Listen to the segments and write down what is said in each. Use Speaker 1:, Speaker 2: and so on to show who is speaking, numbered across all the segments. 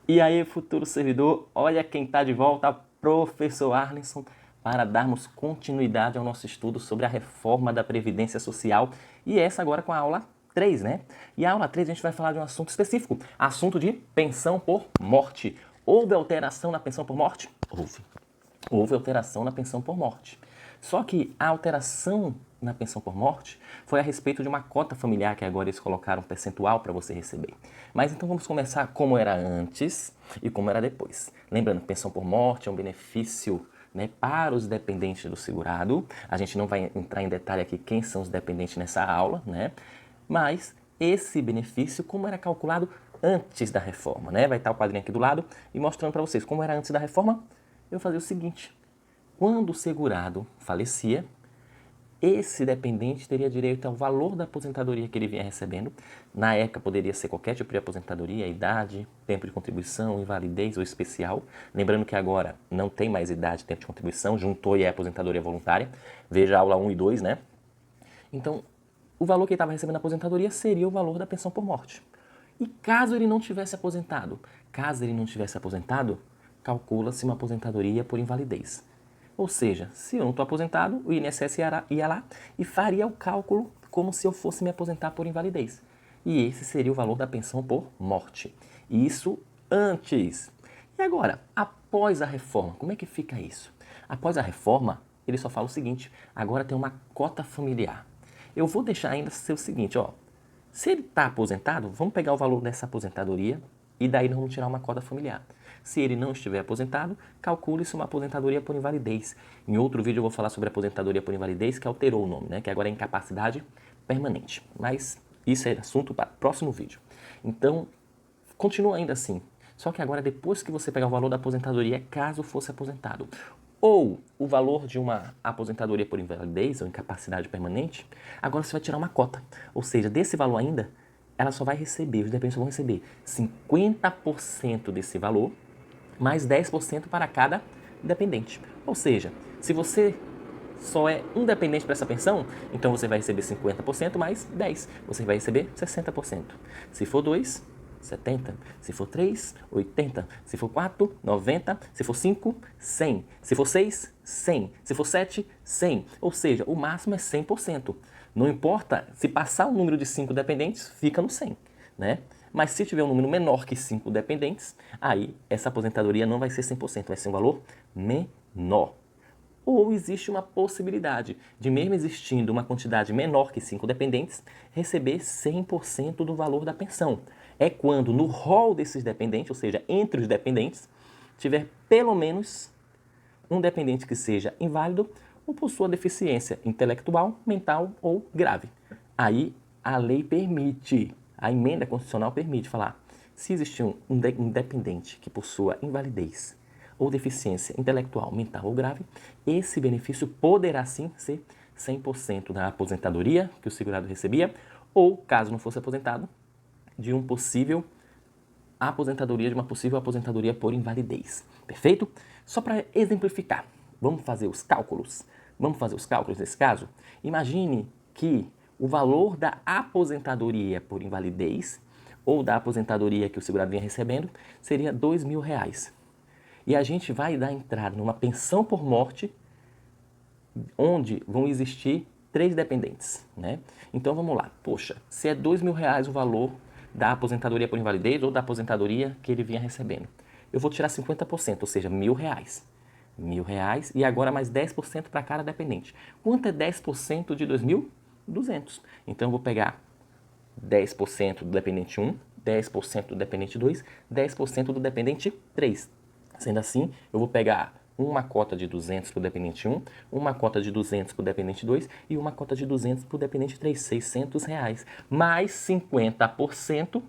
Speaker 1: E aí, futuro servidor, olha quem está de volta, professor Arlinson, para darmos continuidade ao nosso estudo sobre a reforma da Previdência Social. E essa agora com a aula 3, né? E a aula 3 a gente vai falar de um assunto específico, assunto de pensão por morte. Houve alteração na pensão por morte? Houve. Houve alteração na pensão por morte. Só que a alteração na pensão por morte foi a respeito de uma cota familiar que agora eles colocaram um percentual para você receber. Mas então vamos começar como era antes e como era depois. Lembrando, pensão por morte é um benefício, né, para os dependentes do segurado. A gente não vai entrar em detalhe aqui quem são os dependentes nessa aula, né? Mas esse benefício, como era calculado antes da reforma, né? Vai estar o quadrinho aqui do lado e mostrando para vocês como era antes da reforma. Eu fazia o seguinte: quando o segurado falecia, esse dependente teria direito ao valor da aposentadoria que ele vinha recebendo. Na época poderia ser qualquer tipo de aposentadoria, idade, tempo de contribuição, invalidez ou especial. Lembrando que agora não tem mais idade, tempo de contribuição, juntou e é aposentadoria voluntária. Veja a aula 1 e 2, né? Então, o valor que ele estava recebendo na aposentadoria seria o valor da pensão por morte. E caso ele não tivesse aposentado? Caso ele não tivesse aposentado, calcula-se uma aposentadoria por invalidez. Ou seja, se eu não estou aposentado, o INSS ia lá e faria o cálculo como se eu fosse me aposentar por invalidez. E esse seria o valor da pensão por morte. Isso antes. E agora, após a reforma, como é que fica isso? Após a reforma, ele só fala o seguinte: agora tem uma cota familiar. Eu vou deixar ainda ser o seguinte, ó. Se ele está aposentado, vamos pegar o valor dessa aposentadoria e daí nós vamos tirar uma cota familiar. Se ele não estiver aposentado, calcule-se uma aposentadoria por invalidez. Em outro vídeo eu vou falar sobre a aposentadoria por invalidez, que alterou o nome, né? Que agora é incapacidade permanente. Mas isso é assunto para o próximo vídeo. Então, continua ainda assim. Só que agora, depois que você pegar o valor da aposentadoria, caso fosse aposentado, ou o valor de uma aposentadoria por invalidez ou incapacidade permanente, agora você vai tirar uma cota. Ou seja, desse valor ainda, ela só vai receber, os dependentes vão receber 50% desse valor, mais 10% para cada dependente. Ou seja, se você só é um dependente para essa pensão, então você vai receber 50% mais 10%. Você vai receber 60%. Se for 2, 70. Se for 3, 80. Se for 4, 90. Se for 5, 100. Se for 6, 100. Se for 7, 100. Ou seja, o máximo é 100%. Não importa, se passar o número de 5 dependentes, fica no 100, né? Mas se tiver um número menor que 5 dependentes, aí essa aposentadoria não vai ser 100%, vai ser um valor menor. Ou existe uma possibilidade de, mesmo existindo uma quantidade menor que 5 dependentes, receber 100% do valor da pensão. É quando no rol desses dependentes, ou seja, entre os dependentes, tiver pelo menos um dependente que seja inválido ou possua deficiência intelectual, mental ou grave. Aí a lei permite, a emenda constitucional permite falar: se existir um dependente que possua invalidez ou deficiência intelectual, mental ou grave, esse benefício poderá sim ser 100% da aposentadoria que o segurado recebia, ou, caso não fosse aposentado, de uma possível aposentadoria por invalidez. Perfeito? Só para exemplificar, vamos fazer os cálculos. Vamos fazer os cálculos nesse caso? Imagine que o valor da aposentadoria por invalidez ou da aposentadoria que o segurado vinha recebendo seria R$2.000. E a gente vai dar entrada numa pensão por morte onde vão existir 3 dependentes, né? Então vamos lá. Poxa, se é R$2.000 o valor da aposentadoria por invalidez ou da aposentadoria que ele vinha recebendo, eu vou tirar 50%, ou seja, R$1.000. R$1.000 e agora mais 10% para cada dependente. Quanto é 10% de 2.200? Então eu vou pegar 10% do dependente 1, 10% do dependente 2, 10% do dependente 3. Sendo assim, eu vou pegar uma cota de 200 para o dependente 1, uma cota de 200 para o dependente 2 e uma cota de 200 para o dependente 3, R$600, mais 50%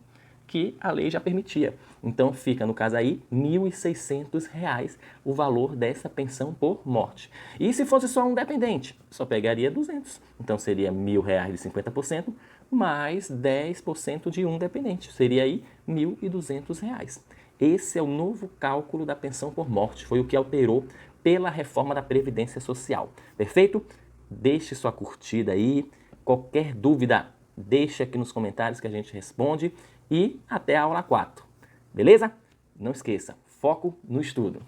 Speaker 1: que a lei já permitia. Então fica, no caso aí, R$1.600 o valor dessa pensão por morte. E se fosse só um dependente, só pegaria 200. Então seria R$1.000 de 50%, mais 10% de um dependente. Seria aí R$1.200. Esse é o novo cálculo da pensão por morte, foi o que alterou pela reforma da Previdência Social. Perfeito? Deixe sua curtida aí, qualquer dúvida, deixe aqui nos comentários que a gente responde e até a aula 4. Beleza? Não esqueça, foco no estudo.